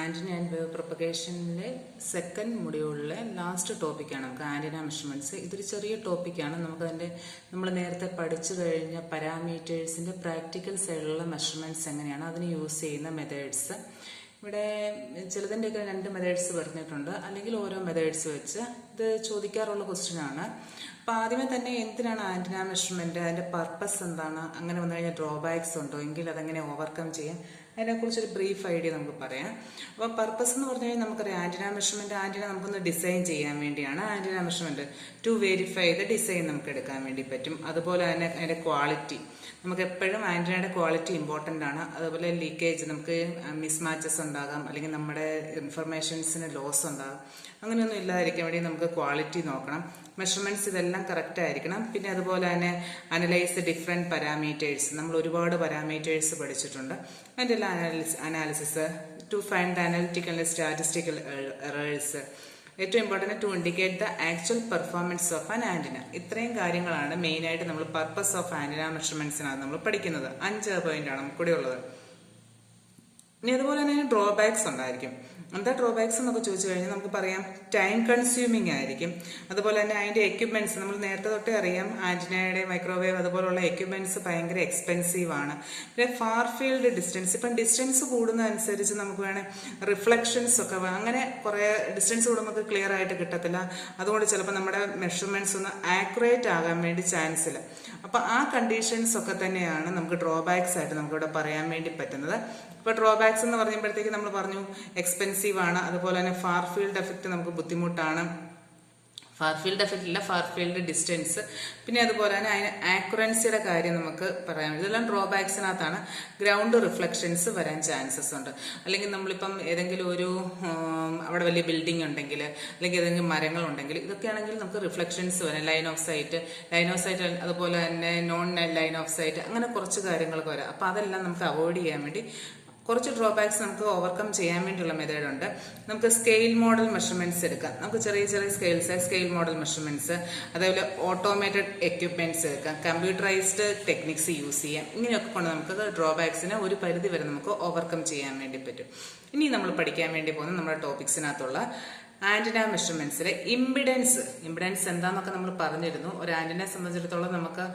Antenna and wave പ്രൊപ്പഗേഷനിലെ second മൊഡ്യൂളിലെ last ടോപ്പിക്കാണ് നമുക്ക് ആന്റിന മെഷർമെന്റ്സ്. ഇതൊരു ചെറിയ ടോപ്പിക്കാണ്. നമ്മൾ നേരത്തെ പഠിച്ചു കഴിഞ്ഞ പാരാമീറ്റേഴ്സിന്റെ പ്രാക്ടിക്കൽ സൈഡിലുള്ള മെഷർമെന്റ്സ് എങ്ങനെയാണ് അതിന് യൂസ് ചെയ്യുന്ന മെത്തേഡ്സ്. ഇവിടെ ചിലതിൻ്റെയൊക്കെ 2 മെത്തേഡ്സ് പറഞ്ഞിട്ടുണ്ട്, അല്ലെങ്കിൽ ഓരോ മെത്തേഡ്സ് വെച്ച് ഇത് ചോദിക്കാറുള്ള ക്വസ്റ്റ്യൻ ആണ്. അപ്പോൾ ആദ്യമേ തന്നെ എന്തിനാണ് ആന്റിന മെഷർമെന്റ്, അതിന്റെ പർപ്പസ് എന്താണ്, അങ്ങനെ വന്നു കഴിഞ്ഞാൽ ഡ്രോബാക്സ് ഉണ്ടോ, എങ്കിൽ അതെങ്ങനെ ഓവർകം ചെയ്യാം, അതിനെക്കുറിച്ചൊരു ബ്രീഫ് ഐഡിയ നമുക്ക് പറയാം. അപ്പോൾ പർപ്പസ് എന്ന് പറഞ്ഞു കഴിഞ്ഞാൽ നമുക്കറിയാം ആന്റിന നമുക്കൊന്ന് ഡിസൈൻ ചെയ്യാൻ വേണ്ടിയാണ്. Antenna measurement to verify the design നമുക്ക് എടുക്കാൻ വേണ്ടി പറ്റും. അതുപോലെ തന്നെ അതിന്റെ ക്വാളിറ്റി, നമുക്ക് എപ്പോഴും ആന്റിനയുടെ ക്വാളിറ്റി ഇമ്പോർട്ടൻ്റ് ആണ്. അതുപോലെ ലീക്കേജ്, നമുക്ക് മിസ്മാച്ചസ് ഉണ്ടാകാം, അല്ലെങ്കിൽ നമ്മുടെ ഇൻഫർമേഷൻസിന് ലോസ് ഉണ്ടാകാം. അങ്ങനെയൊന്നും ഇല്ലാതിരിക്കാൻ വേണ്ടി നമുക്ക് ക്വാളിറ്റി നോക്കണം. മെഷർമെന്റ്സ് ഇതെല്ലാം കറക്റ്റ് ആയിരിക്കണം. പിന്നെ അതുപോലെ തന്നെ അനലൈസ് ഡിഫറെൻറ്റ് പാരാമീറ്റേഴ്സ്, നമ്മൾ ഒരുപാട് പാരാമീറ്റേഴ്സ് പഠിച്ചിട്ടുണ്ട്. അതിൻ്റെ എല്ലാം analysis to find the analytical and statistical errors. ഏറ്റവും important to indicate the actual performance of an antenna. ഇത്രയും കാര്യങ്ങളാണ് മെയിനായിട്ട് നമ്മൾ പർപ്പസ് ഓഫ് ആന്റിന മെഷർമെന്റ്സിനാണ് നമ്മൾ പഠിക്കുന്നത്. 5 പോയിന്റാണ് നമുക്കിവിടെ ഉള്ളത്. ഇനി അതുപോലെ തന്നെ ഡ്രോബാക്സ് ഉണ്ടായിരിക്കും. എന്താ ഡ്രോബാക്സ് എന്നൊക്കെ ചോദിച്ചു കഴിഞ്ഞാൽ നമുക്ക് പറയാം ടൈം കൺസ്യൂമിങ് ആയിരിക്കും. അതുപോലെ തന്നെ അതിന്റെ എക്യുപ്മെന്റ്സ്, നമ്മൾ നേരത്തെ തൊട്ടേ അറിയാം ആന്റിനയുടെ മൈക്രോവേവ് അതുപോലുള്ള എക്യുപ്മെന്റ്സ് ഭയങ്കര എക്സ്പെൻസീവ് ആണ്. പിന്നെ ഫാർ ഫീൽഡ് ഡിസ്റ്റൻസ്, ഇപ്പം ഡിസ്റ്റൻസ് കൂടുന്നതനുസരിച്ച് നമുക്ക് വേണേൽ റിഫ്ലക്ഷൻസ് ഒക്കെ അങ്ങനെ കുറെ ഡിസ്റ്റൻസ് കൂടുമ്പോൾ നമുക്ക് ക്ലിയർ ആയിട്ട് കിട്ടത്തില്ല. അതുകൊണ്ട് ചിലപ്പോൾ നമ്മുടെ മെഷർമെന്റ്സ് ഒന്ന് ആക്യുറേറ്റ് ആകാൻ വേണ്ടി ചാൻസ് ഇല്ല. അപ്പൊ ആ കണ്ടീഷൻസ് ഒക്കെ തന്നെയാണ് നമുക്ക് ഡ്രോബാക്സ് ആയിട്ട് നമുക്കിവിടെ പറയാൻ വേണ്ടി പറ്റുന്നത്. ഇപ്പൊ ഡ്രോബാക്സ് എന്ന് പറയുമ്പോഴത്തേക്ക് നമ്മൾ പറഞ്ഞു എക്സ്പെൻസീവ് ആണ്, അതുപോലെ തന്നെ ഫാർ ഫീൽഡ് എഫക്റ്റ് നമുക്ക് ബുദ്ധിമുട്ടാണ്. ഫാർ ഫീൽഡ് ഡിസ്റ്റൻസ്, പിന്നെ അതുപോലെ തന്നെ അതിന് ആക്യുറൻസിയുടെ കാര്യം നമുക്ക് പറയാം. ഇതെല്ലാം ഡ്രോബാക്സിനകത്താണ്. ഗ്രൗണ്ട് റിഫ്ലക്ഷൻസ് വരാൻ ചാൻസസ് ഉണ്ട്. അല്ലെങ്കിൽ നമ്മളിപ്പം ഏതെങ്കിലും ഒരു അവിടെ വലിയ ബിൽഡിംഗ് ഉണ്ടെങ്കിൽ, അല്ലെങ്കിൽ ഏതെങ്കിലും മരങ്ങളുണ്ടെങ്കിൽ, ഇതൊക്കെയാണെങ്കിൽ നമുക്ക് റിഫ്ലക്ഷൻസ് വരാം. ലൈൻ ഓഫ് സൈറ്റ്, അതുപോലെ തന്നെ നോൺ ലൈൻ ഓഫ് സൈറ്റ്, അങ്ങനെ കുറച്ച് കാര്യങ്ങളൊക്കെ വരാം. അപ്പം അതെല്ലാം നമുക്ക് അവോയ്ഡ് ചെയ്യാൻ വേണ്ടി കുറച്ച് ഡ്രോബാക്സ് നമുക്ക് ഓവർകം ചെയ്യാൻ വേണ്ടിയുള്ള മെത്തേഡ് ഉണ്ട്. നമുക്ക് സ്കെയിൽ മോഡൽ മെഷർമെന്റ്സ് എടുക്കാം. നമുക്ക് ചെറിയ സ്കെയിൽ മോഡൽ മെഷർമെന്റ്സ്, അതേപോലെ ഓട്ടോമേറ്റഡ് എക്യുപ്മെന്റ്സ് എടുക്കാം, കമ്പ്യൂട്ടറൈസ്ഡ് ടെക്നിക്സ് യൂസ് ചെയ്യാം. ഇങ്ങനെയൊക്കെ കൊണ്ട് നമുക്ക് ഡ്രോബാക്സിനെ ഒരു പരിധി വരെ നമുക്ക് ഓവർകം ചെയ്യാൻ വേണ്ടി പറ്റും. ഇനി നമ്മൾ പഠിക്കാൻ വേണ്ടി പോകുന്ന നമ്മുടെ ടോപ്പിക്സിനകത്തുള്ള ആന്റിന മെഷർമെന്റ്സിലെ ഇമ്പിഡൻസ് എന്താന്നൊക്കെ നമ്മൾ പറഞ്ഞിരുന്നു. ഒരു ആന്റിനെ സംബന്ധിച്ചിടത്തോളം നമുക്ക്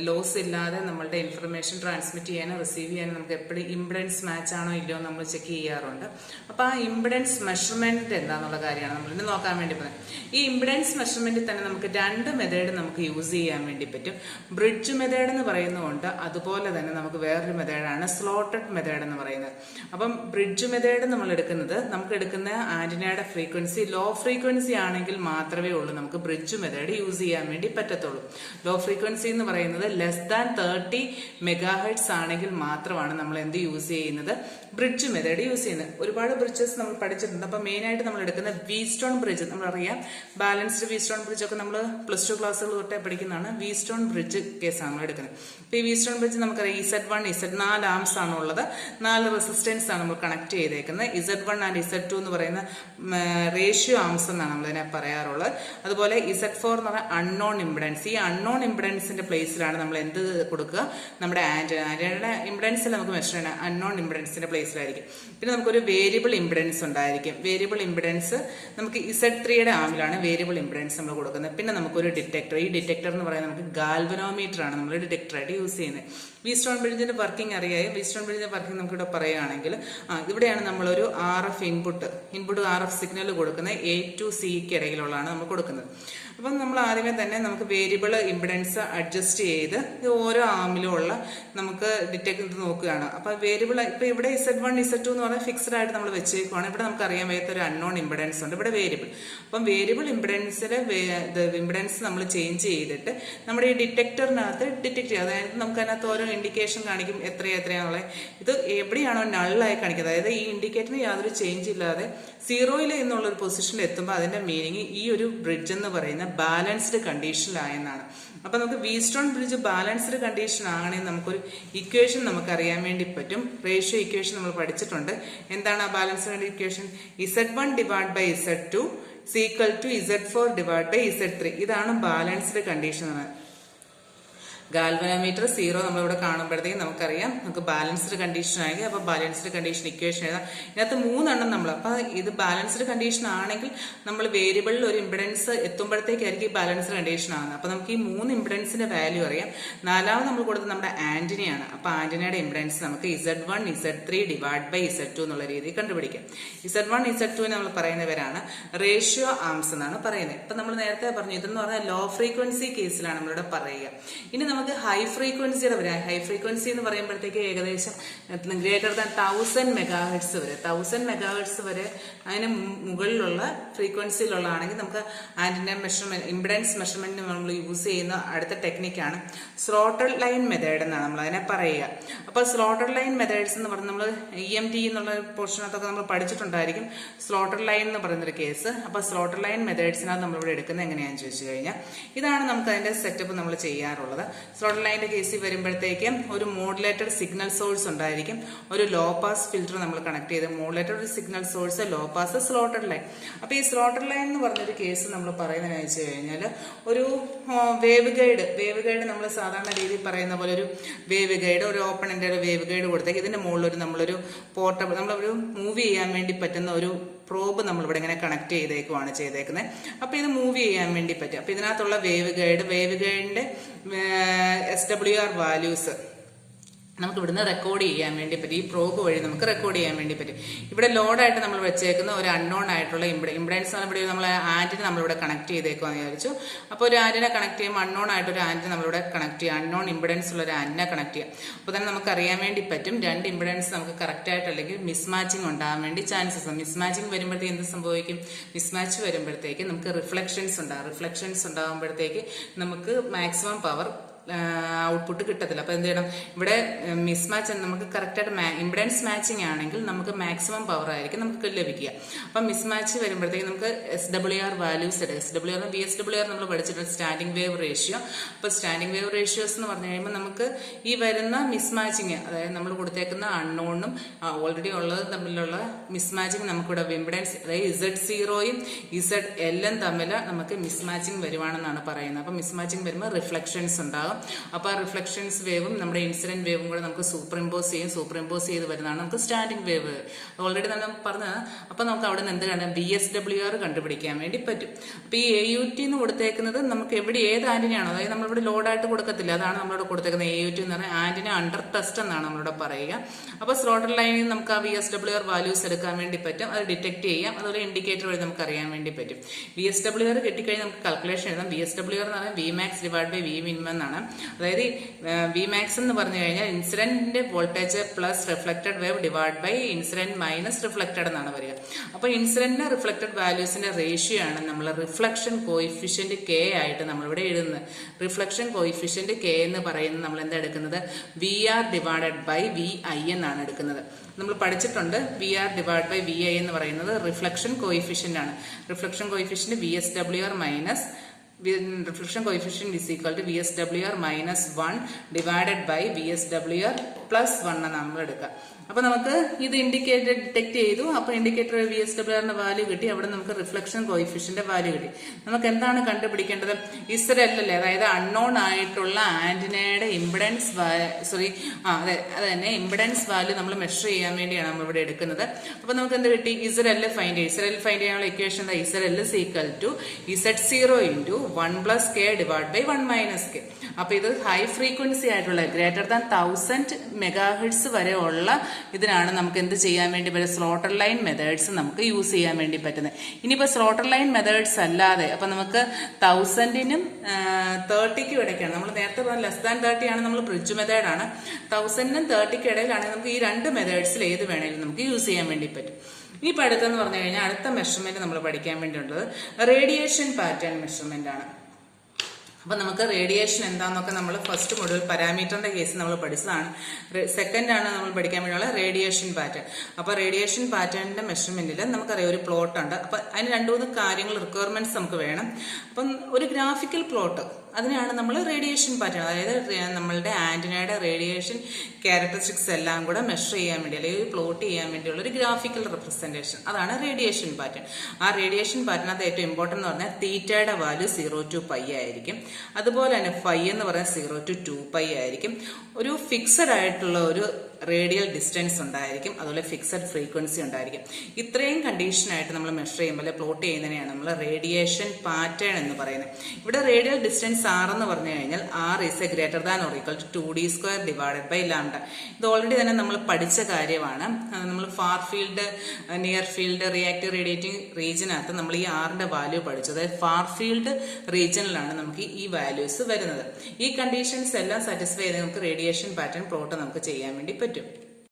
ലോസ് ഇല്ലാതെ നമ്മളുടെ ഇൻഫർമേഷൻ ട്രാൻസ്മിറ്റ് ചെയ്യാനും റിസീവ് ചെയ്യാനും നമുക്ക് എപ്പോഴും ഇമ്പിഡൻസ് മാച്ച് ആണോ ഇല്ലയോ നമ്മൾ ചെക്ക് ചെയ്യാറുണ്ട്. അപ്പൊ ആ ഇമ്പിഡൻസ് മെഷർമെന്റ് എന്താന്നുള്ള കാര്യമാണ് നമ്മൾ ഇന്ന് നോക്കാൻ വേണ്ടി പോകുന്നത്. ഈ ഇമ്പിഡൻസ് മെഷർമെന്റിൽ തന്നെ നമുക്ക് 2 മെത്തേഡ് നമുക്ക് യൂസ് ചെയ്യാൻ വേണ്ടി പറ്റും. ബ്രിഡ്ജ് മെത്തേഡ് എന്ന് പറയുന്നതുകൊണ്ട്, അതുപോലെ തന്നെ നമുക്ക് വേറൊരു മെത്തേഡാണ് സ്ലോട്ടഡ് മെത്തേഡ് എന്ന് പറയുന്നത്. അപ്പം ബ്രിഡ്ജ് മെത്തേഡ് നമ്മൾ എടുക്കുന്ന ആന്റിനയുടെ ഫ്രീക്വൻസി ലോ ഫ്രീക്വൻസി ആണെങ്കിൽ മാത്രമേ ഉള്ളൂ നമുക്ക് ബ്രിഡ്ജ് മെത്തേഡ് യൂസ് ചെയ്യാൻ വേണ്ടി പറ്റത്തുള്ളൂ. ലോ ഫ്രീക്വൻസി എന്ന് പറയുന്നത് ലെസ് ദാൻ 30 മെഗാഹെർട്സ് ആണെങ്കിൽ മാത്രമാണ് നമ്മൾ എന്ത് യൂസ് ചെയ്യുന്നത്, ബ്രിഡ്ജ് മെത്തേഡ് യൂസ് ചെയ്യുന്നത്. ഒരുപാട് ബ്രിഡ്ജസ് നമ്മൾ പഠിച്ചിട്ടുണ്ട്. അപ്പൊ മെയിൻ ആയിട്ട് നമ്മൾ എടുക്കുന്ന വീസ്റ്റോൺ ബ്രിഡ്ജ്, നമ്മളറിയാം ബാലൻസ്ഡ് വീസ്റ്റോൺ ബ്രിഡ്ജ് ഒക്കെ നമ്മൾ +2 ക്ലാസ്സുകൾ തൊട്ടേ പഠിക്കുന്നതാണ്. വീസ്റ്റോൺ ബ്രിഡ്ജ് കേസാണ് നമ്മൾ എടുക്കുന്നത്. അപ്പൊ ഈ വീസ്റ്റോൺ ബ്രിഡ്ജ് നമുക്കറിയാം Z1 Z4 ആംസ് ആണ് ഉള്ളത്. 4 റെസിസ്റ്റൻസ് ആണ് നമ്മൾ കണക്ട് ചെയ്തേക്കുന്നത്. Z1 ആൻഡ് Z2 എന്ന് പറയുന്ന റേഷ്യോ ആംസ് എന്നാണ് നമ്മൾ ഇതിനെ പറയാറുള്ളത്. അതുപോലെ Z4 എന്ന് പറഞ്ഞാൽ അൺനോൺ ഇമ്പിഡൻസ്. ഈ അൺനോൺ ഇമ്പിഡൻസിന്റെ പ്ലേസിലാണ് നമ്മൾ എന്ത് കൊടുക്കുക, നമ്മുടെ ആന്റിനയുടെ ഇമ്പിഡൻസിൽ നമുക്ക് മെഷർ ചെയ്യണം അൺനോൺ ഇമ്പിഡൻസിന്റെ പ്ലേസിലായിരിക്കും. പിന്നെ നമുക്കൊരു വേരിയബിൾ ഇമ്പിഡൻസ് ഉണ്ടായിരിക്കും. വേരിയബിൾ ഇമ്പിഡൻസ് നമുക്ക് Z3യുടെ ആമിലാണ് വേരിയബിൾ ഇമ്പിഡൻസ് നമ്മൾ കൊടുക്കുന്നത്. പിന്നെ നമുക്കൊരു ഡിറ്റക്ടർ, ഈ ഡിറ്റക്ടർ എന്ന് പറയുന്നത് നമുക്ക് ഗാൽവനോമീറ്റർ ആണ് നമ്മൾ ഡിറ്റക്ടറായിട്ട് യൂസ് ചെയ്യുന്നത്. വീസ്റ്റോൺ ബ്രിഡ്ജിന്റെ വർക്കിംഗ് അറിയാം. വീസ്റ്റോൺ ബ്രിഡ്ജിന്റെ വർക്കിംഗ് നമുക്ക് ഇവിടെ പറയുകയാണെങ്കിൽ ഇവിടെയാണ് നമ്മളൊരു RF ഇൻപുട്ട് RF സിഗ്നൽ കൊടുക്കുന്നത്. A to C ഇടയിലുള്ളതാണ് നമ്മൾ കൊടുക്കുന്നത്. അപ്പം നമ്മൾ ആദ്യമേ തന്നെ നമുക്ക് വേരിയബിൾ ഇമ്പിഡൻസ് അഡ്ജസ്റ്റ് ചെയ്ത് ഓരോ ആമിലും ഉള്ള നമുക്ക് ഡിറ്റക്ട് ചെയ്ത് നോക്കുകയാണ്. അപ്പൊ വേരിയബിൾ ഇപ്പൊ ഇവിടെ Z1 Z2 എന്ന് പറഞ്ഞാൽ ഫിക്സ്ഡ് ആയിട്ട് നമ്മൾ വെച്ചേക്കുവാണ്. ഇവിടെ നമുക്ക് അറിയാൻ വയ്യാത്ത ഒരു അൺനോൺ ഇമ്പിഡൻസ് ഉണ്ട്, ഇവിടെ വേരിയബിൾ. അപ്പം വേരിയബിൾ ഇമ്പിഡൻസിലെ ഇമ്പിഡൻസ് നമ്മൾ ചേഞ്ച് ചെയ്തിട്ട് നമ്മുടെ ഈ ഡിറ്റക്ടറിനകത്ത് ഡിറ്റക്ട് ചെയ്യുക. അതായത് നമുക്ക് അതിനകത്ത് ഓരോ ഇൻഡിക്കേഷൻ കാണിക്കും എത്രയാണെന്നുള്ളത്. ഇത് എവിടെയാണോ നള്ളായി കാണിക്കുന്നത്, അതായത് ഈ ഇൻഡിക്കേറ്ററിന് യാതൊരു ചേഞ്ച് ഇല്ലാതെ 0 എന്നുള്ളൊരു പൊസിഷനിൽ എത്തുമ്പോൾ അതിന്റെ മീനിങ് ഈ ഒരു ബ്രിഡ്ജ് എന്ന് പറയുന്ന ബാലൻസ്ഡ് കണ്ടീഷനിലായെന്നാണ്. അപ്പൊ നമുക്ക് വീസ്റ്റോൺ ബ്രിഡ്ജ് ബാലൻസ്ഡ് കണ്ടീഷൻ ആണെങ്കിൽ നമുക്കൊരു ഇക്വേഷൻ നമുക്ക് അറിയാൻ വേണ്ടി പറ്റും. റേഷ്യോ ഇക്വേഷൻ നമ്മൾ പഠിച്ചിട്ടുണ്ട്. എന്താണ് ആ balanced equation? Z1 divide by Z2 = Z4 divide by Z3. ഇതാണ് ബാലൻസ്ഡ് കണ്ടീഷൻ. ഗാൽവനോമീറ്റർ 0 നമ്മളിവിടെ കാണുമ്പോഴത്തേക്കും നമുക്കറിയാം നമുക്ക് ബാലൻസ്ഡ് കണ്ടീഷൻ ആണെങ്കിൽ അപ്പോൾ ബാലൻസ്ഡ് കണ്ടീഷൻ ഇക്വേഷൻ എഴുതാം. ഇതിനകത്ത് 3 എണ്ണം നമ്മൾ, അപ്പോൾ ഇത് ബാലൻസ്ഡ് കണ്ടീഷൻ ആണെങ്കിൽ നമ്മൾ വേരിയബിളിൽ ഒരു ഇമ്പിഡൻസ് എത്തുമ്പോഴത്തേക്കായിരിക്കും ഈ ബാലൻസ്ഡ് കണ്ടീഷൻ ആകുന്നത്. അപ്പോൾ നമുക്ക് ഈ 3 ഇമ്പിഡൻസിന്റെ വാല്യൂ അറിയാം. നാലാമത് നമ്മൾ കൊടുത്തത് നമ്മുടെ ആന്റിനയാണ്. അപ്പോൾ ആന്റിനയുടെ ഇമ്പിഡൻസ് നമുക്ക് Z1 Z3 divide by Z2 എന്നുള്ള രീതിയിൽ കണ്ടുപിടിക്കാം. Z1 Z2 നമ്മൾ പറയുന്നവരാണ് റേഷ്യോ ആംസ് എന്നാണ് പറയുന്നത്. ഇപ്പൊ നമ്മൾ നേരത്തെ പറഞ്ഞു ഇതെന്ന് പറഞ്ഞാൽ ലോ ഫ്രീക്വൻസി കേസിലാണ് നമ്മളിവിടെ പറയുക. ഇനി നമുക്ക് ഹൈ ഫ്രീക്വൻസിയുടെ വരാം. ഹൈ ഫ്രീക്വൻസി എന്ന് പറയുമ്പോഴത്തേക്ക് ഏകദേശം ഗ്രേറ്റർ ദാൻ 1000 മെഗാഹെർട്സ് വരെ 1000 മെഗാഹെർട്സ് വരെ അതിന് മുകളിലുള്ള ഫ്രീക്വൻസിയിലുള്ളതാണെങ്കിൽ നമുക്ക് ആന്റിന മെഷർമെന്റ് ഇമ്പിഡൻസ് മെഷർമെന്റിന് നമ്മൾ യൂസ് ചെയ്യുന്ന അടുത്ത ടെക്നിക്കാണ് സ്ലോട്ടഡ് ലൈൻ മെത്തേഡ് എന്നാണ് നമ്മൾ അതിനെ പറയുക. അപ്പോൾ സ്ലോട്ടഡ് ലൈൻ മെത്തേഡ്സ് എന്ന് പറഞ്ഞാൽ നമ്മൾ EMT എന്നുള്ള പോർഷനകത്തൊക്കെ നമ്മൾ പഠിച്ചിട്ടുണ്ടായിരിക്കും സ്ലോട്ടഡ് ലൈൻ എന്ന് പറയുന്നൊരു കേസ്. അപ്പോൾ സ്ലോട്ടഡ് ലൈൻ മെത്തേഡ്സിനകത്ത് നമ്മളിവിടെ എടുക്കുന്നത് എങ്ങനെയാണെന്ന് ചോദിച്ചു കഴിഞ്ഞാൽ ഇതാണ് നമുക്ക് അതിന്റെ സെറ്റപ്പ് നമ്മൾ ചെയ്യാറുള്ളത്. സ്ലോട്ടഡ് ലൈനിന്റെ കേസിൽ വരുമ്പോഴത്തേക്കും ഒരു മോഡുലേറ്റഡ് സിഗ്നൽ സോഴ്സ് ഉണ്ടായിരിക്കും, ഒരു ലോ പാസ് ഫിൽറ്റർ നമ്മൾ കണക്ട് ചെയ്ത് modulated signal source, low pass, slotted line. അപ്പോൾ ഈ സ്ലോട്ടഡ് ലൈൻ എന്ന് പറഞ്ഞൊരു കേസ് നമ്മൾ പറയുന്നതെന്ന് വെച്ച് കഴിഞ്ഞാൽ ഒരു വേവ് ഗൈഡ് നമ്മൾ സാധാരണ രീതിയിൽ പറയുന്ന പോലെ ഒരു വേവ് ഗൈഡ്, ഒരു ഓപ്പണിന്റെ ഒരു വേവ് ഗൈഡ് കൊടുത്തേക്ക് ഇതിന്റെ മുകളിൽ നമ്മളൊരു പോർട്ടബിൾ നമ്മളൊരു മൂവ് ചെയ്യാൻ വേണ്ടി പറ്റുന്ന ഒരു പ്രോബ് നമ്മളിവിടെ ഇങ്ങനെ കണക്ട് ചെയ്തേക്കുന്നത്. അപ്പൊ ഇത് മൂവ് ചെയ്യാൻ വേണ്ടി പറ്റും. അപ്പൊ ഇതിനകത്തുള്ള വേവ് ഗൈഡിന്റെ SWR വാല്യൂസ് നമുക്ക് ഇവിടുന്ന് റെക്കോർഡ് ചെയ്യാൻ വേണ്ടി പറ്റും. ഈ പ്രോബ് വഴി നമുക്ക് റെക്കോർഡ് ചെയ്യാൻ വേണ്ടി പറ്റും. ഇവിടെ ലോഡായിട്ട് നമ്മൾ വെച്ചേക്കുന്ന ഒരു അൺനോൺ ആയിട്ടുള്ള ഇമ്പിഡൻസ് ആണ്. ഇവിടെ നമ്മൾ ആന്റിന നമ്മളിവിടെ കണക്ട് ചെയ്തേക്കുമെന്ന് വിചാരിച്ചു. അപ്പോൾ ഒരു ആന്റിന കണക്ട് ചെയ്യുമ്പോൾ അൺനോൺ ആയിട്ട് ഒരു ആന്റിന നമ്മളിവിടെ കണക്ട് ചെയ്യുക, അൺനോൺ ഇമ്പിഡൻസ് ഉള്ള ഒരു ആന്റിന കണക്ട് ചെയ്യാം. അപ്പോൾ തന്നെ നമുക്ക് അറിയാൻ വേണ്ടി പറ്റും രണ്ട് ഇമ്പിഡൻസ് നമുക്ക് കറക്റ്റ് ആയിട്ട് അല്ലെങ്കിൽ മിസ്മാച്ചിങ് ഉണ്ടാകാൻ വേണ്ടി ചാൻസസ്. മിസ്മാച്ചിങ് വരുമ്പോഴത്തേക്ക് എന്ത് സംഭവിക്കും? മിസ്മാച്ച് വരുമ്പോഴത്തേക്ക് നമുക്ക് റിഫ്ലക്ഷൻസ് ഉണ്ടാകുമ്പോഴത്തേക്ക് നമുക്ക് മാക്സിമം പവർ ഔട്ട്പുട്ട് കിട്ടത്തില്ല. അപ്പൊ എന്ത് ചെയ്യണം? ഇവിടെ മിസ്മാച്ച് നമുക്ക് കറക്റ്റായിട്ട് ഇമ്പിഡൻസ് മാച്ചിങ് ആണെങ്കിൽ നമുക്ക് മാക്സിമം പവർ ആയിരിക്കും നമുക്ക് ലഭിക്കുക. അപ്പൊ മിസ്മാച്ച് വരുമ്പോഴത്തേക്ക് നമുക്ക് SWR വാല്യൂസ് എടുക്കുക. SWR VSWR നമ്മൾ പഠിച്ചിട്ടുണ്ട്, സ്റ്റാൻഡിംഗ് വേവ് റേഷ്യോ. അപ്പൊ സ്റ്റാൻഡിംഗ് വേവ് റേഷ്യോസ് എന്ന് പറഞ്ഞു കഴിയുമ്പോൾ നമുക്ക് ഈ വരുന്ന മിസ്മാച്ചിങ്, അതായത് നമ്മൾ കൊടുത്തേക്കുന്ന അൺനോണും ഓൾറെഡി ഉള്ളത് തമ്മിലുള്ള മിസ്മാച്ചിങ് നമുക്കിവിടെ ഇമ്പിഡൻസ് അതായത് Z0യും ZL തമ്മിൽ നമുക്ക് മിസ്മാച്ചിങ് വരുവാണെന്നാണ് പറയുന്നത്. അപ്പൊ മിസ്മാച്ചിങ് വരുമ്പോൾ റിഫ്ലക്ഷൻസ് ഉണ്ടാകും. അപ്പൊ ആ റിഫ്ലക്ഷൻസ് വേവും നമ്മുടെ ഇൻസിഡന്റ് വേവും കൂടെ നമുക്ക് സൂപ്പർ ഇമ്പോസ് ചെയ്ത് വരുന്നതാണ് നമുക്ക് സ്റ്റാൻഡിംഗ് വേവ്. ഓൾറെഡി നമ്മൾ പറഞ്ഞത്. അപ്പൊ നമുക്ക് അവിടെ നിന്ന് എന്ത് കാണാം? VSWR കണ്ടുപിടിക്കാൻ വേണ്ടി പറ്റും. അപ്പൊ ഈ AUT എന്ന് കൊടുത്തേക്കുന്നത് നമുക്ക് എവിടെ ഏത് ആന്റിനയാണോ, അതായത് നമ്മളിവിടെ ലോഡായിട്ട് കൊടുക്കത്തില്ല, അതാണ് നമ്മളിവിടെ കൊടുത്തേക്കുന്നത്. AUT എന്ന് പറഞ്ഞാൽ ആന്റിന അണ്ടർ ടെസ്റ്റ് എന്നാണ് നമ്മളിവിടെ പറയുക. അപ്പൊ സ്ലോട്ടഡ് ലൈനിൽ നമുക്ക് ആ VSWR വാല്യൂസ് എടുക്കാൻ വേണ്ടി പറ്റും, അത് ഡിറ്റക്ട് ചെയ്യാം. അതുപോലെ ഇൻഡിക്കേറ്റർ വഴി നമുക്ക് അറിയാൻ വേണ്ടി പറ്റും. VSWR കിട്ടിക്കഴിഞ്ഞാൽ നമുക്ക് കാൽക്കുലേഷൻ എഴുതാം. VSWR എന്ന് പറഞ്ഞാൽ Vmax ഡിവൈഡ് ബൈ Vmin എന്നാണ്. അതായത് Vmax എന്ന് പറഞ്ഞു കഴിഞ്ഞാൽ incident voltage plus reflected wave divide by incident minus reflected എന്നാണ് വരിക. അപ്പൊ ഇൻസിഡന്റ് റിഫ്ലക്റ്റഡ് വാല്യൂസിന്റെ റേഷ്യോ ആണ് നമ്മൾ റിഫ്ലക്ഷൻ കോയിഫിഷ്യന്റ് K ആയിട്ട് നമ്മളിവിടെ എഴുതുന്നത്. റിഫ്ലക്ഷൻ കോയിഫിഷ്യന്റ് K എന്ന് പറയുന്നത് നമ്മൾ എന്താ എടുക്കുന്നത്? VR ഡിവൈഡഡ് ബൈ VI എന്നാണ് എടുക്കുന്നത്. നമ്മൾ പഠിച്ചിട്ടുണ്ട് VR ഡിവൈഡ് ബൈ VI എന്ന് പറയുന്നത് റിഫ്ലക്ഷൻ കോയിഫിഷ്യന്റ് ആണ്. Reflection coefficient VSWR minus reflection coefficient is equal to VSWR minus 1 divided by VSWR plus 1 എന്നാണ് നമ്മൾ എടുക്കുക. അപ്പൊ നമുക്ക് ഇത് ഇൻഡിക്കേറ്റർ ഡിറ്റക്ട് ചെയ്തു. അപ്പൊ ഇൻഡിക്കേറ്റർ VSWRന്റെ വാല്യൂ കിട്ടി. അവിടെ നമുക്ക് റിഫ്ലക്ഷൻ കോയിഫിഷ്യന്റെ വാല്യൂ കിട്ടി. നമുക്ക് എന്താണ് കണ്ടുപിടിക്കേണ്ടത്? ZL അല്ലേ, അതായത് അൺനോൺ ആയിട്ടുള്ള ആന്റിനയുടെ ഇമ്പിഡൻസ് അത് തന്നെ ഇമ്പിഡൻസ് വാല്യൂ നമ്മൾ മെഷർ ചെയ്യാൻ വേണ്ടിയാണ് നമ്മൾ ഇവിടെ എടുക്കുന്നത്. അപ്പൊ നമുക്ക് എന്ത് കിട്ടി? ZL ഫൈൻഡ് ചെയ്യാനുള്ള equation ZL is equal to Z0 into 1 plus K divided by 1 minus K. അപ്പൊ ഇത് ഹൈ ഫ്രീക്വൻസി ആയിട്ടുള്ള ഗ്രേറ്റർ ദാൻ 1000 മെഗാഹെർട്സ് വരെ ഉള്ള ഇതിനാണ് നമുക്ക് എന്ത് ചെയ്യാൻ വേണ്ടി പറ്റും? സ്ലോട്ടർ ലൈൻ മെത്തേഡ്സ് നമുക്ക് യൂസ് ചെയ്യാൻ വേണ്ടി പറ്റുന്നത്. ഇനിയിപ്പോ സ്ലോട്ടർ ലൈൻ മെത്തേഡ്സ് അല്ലാതെ അപ്പൊ നമുക്ക് 1000നും 30ക്കും ഇടയ്ക്കാണ്. നമ്മൾ നേരത്തെ പറഞ്ഞ ലെസ് ദാൻ 30 ആണ് നമ്മൾ ബ്രിഡ്ജ് മെത്തേഡാണ്. 1000നും 30ക്കും ഇടയിലാണെങ്കിൽ നമുക്ക് ഈ രണ്ട് മെത്തേഡ്സിൽ ഏത് വേണേലും നമുക്ക് യൂസ് ചെയ്യാൻ വേണ്ടി പറ്റും. ഇനിയിപ്പോൾ അടുത്തെന്ന് പറഞ്ഞു കഴിഞ്ഞാൽ അടുത്ത മെഷർമെന്റ് നമ്മൾ പഠിക്കാൻ വേണ്ടിയുള്ളത് റേഡിയേഷൻ പാറ്റേൺ മെഷർമെന്റ് ആണ്. അപ്പൊ നമുക്ക് റേഡിയേഷൻ എന്താന്നൊക്കെ നമ്മൾ ഫസ്റ്റ് മൊഡ്യൂൾ പാരാമീറ്ററിന്റെ കേസ് നമ്മൾ പഠിച്ചതാണ്. സെക്കൻഡ് ആണ് നമ്മൾ പഠിക്കാൻ വേണ്ടിയുള്ള റേഡിയേഷൻ പാറ്റേൺ. അപ്പൊ റേഡിയേഷൻ പാറ്റേണിന്റെ മെഷർമെന്റിൽ നമുക്കറിയാം ഒരു പ്ലോട്ട് ഉണ്ട്. അപ്പൊ അതിന് 2-3 കാര്യങ്ങൾ റിക്വയർമെന്റ്സ് നമുക്ക് വേണം. അപ്പം ഒരു ഗ്രാഫിക്കൽ പ്ലോട്ട് അതിനെയാണ് നമ്മൾ റേഡിയേഷൻ പാറ്റേൺ, അതായത് നമ്മളുടെ ആന്റിനയുടെ റേഡിയേഷൻ ക്യാരക്ടറിസ്റ്റിക്സ് എല്ലാം കൂടെ മെഷർ ചെയ്യാൻ വേണ്ടി അല്ലെങ്കിൽ പ്ലോട്ട് ചെയ്യാൻ വേണ്ടിയുള്ള ഒരു ഗ്രാഫിക്കൽ റെപ്രസെന്റേഷൻ, അതാണ് റേഡിയേഷൻ പാറ്റേൺ. ആ റേഡിയേഷൻ പാറ്റേണിനകത്ത് ഏറ്റവും ഇമ്പോർട്ടൻ്റ് എന്ന് പറഞ്ഞാൽ തീറ്റയുടെ വാല്യൂ 0 to π ആയിരിക്കും. അതുപോലെ തന്നെ ഫൈ എന്ന് പറയുന്നത് 0 to 2π ആയിരിക്കും. ഒരു ഫിക്സഡ് ആയിട്ടുള്ള ഒരു റേഡിയൽ ഡിസ്റ്റൻസ് ഉണ്ടായിരിക്കും, അതുപോലെ ഫിക്സഡ് ഫ്രീക്വൻസി ഉണ്ടായിരിക്കും. ഇത്രയും കണ്ടീഷനായിട്ട് നമ്മൾ മെഷർ ചെയ്യുമ്പോൾ പ്ലോട്ട് ചെയ്യുന്നതിനെയാണ് നമ്മൾ റേഡിയേഷൻ പാറ്റേൺ എന്ന് പറയുന്നത്. ഇവിടെ റേഡിയൽ ഡിസ്റ്റൻസ് ആർ എന്ന് പറഞ്ഞു കഴിഞ്ഞാൽ R is a greater than or equal to 2d² divided by lambda. ഇത് ഓൾറെഡി തന്നെ നമ്മൾ പഠിച്ച കാര്യമാണ്. നമ്മൾ far field, near field, reactive radiating റീജിയനകത്ത് നമ്മൾ ഈ ആറിന്റെ വാല്യൂ പഠിച്ചു. അതായത് ഫാർ ഫീൽഡ് റീജിയനിലാണ് നമുക്ക് ഈ വാല്യൂസ് വരുന്നത്. ഈ കണ്ടീഷൻസ് എല്ലാം സാറ്റിസ്ഫൈ ചെയ്ത് നമുക്ക് റേഡിയേഷൻ പാറ്റേൺ പ്ലോട്ട് നമുക്ക് ചെയ്യാൻ വേണ്ടി പറ്റും.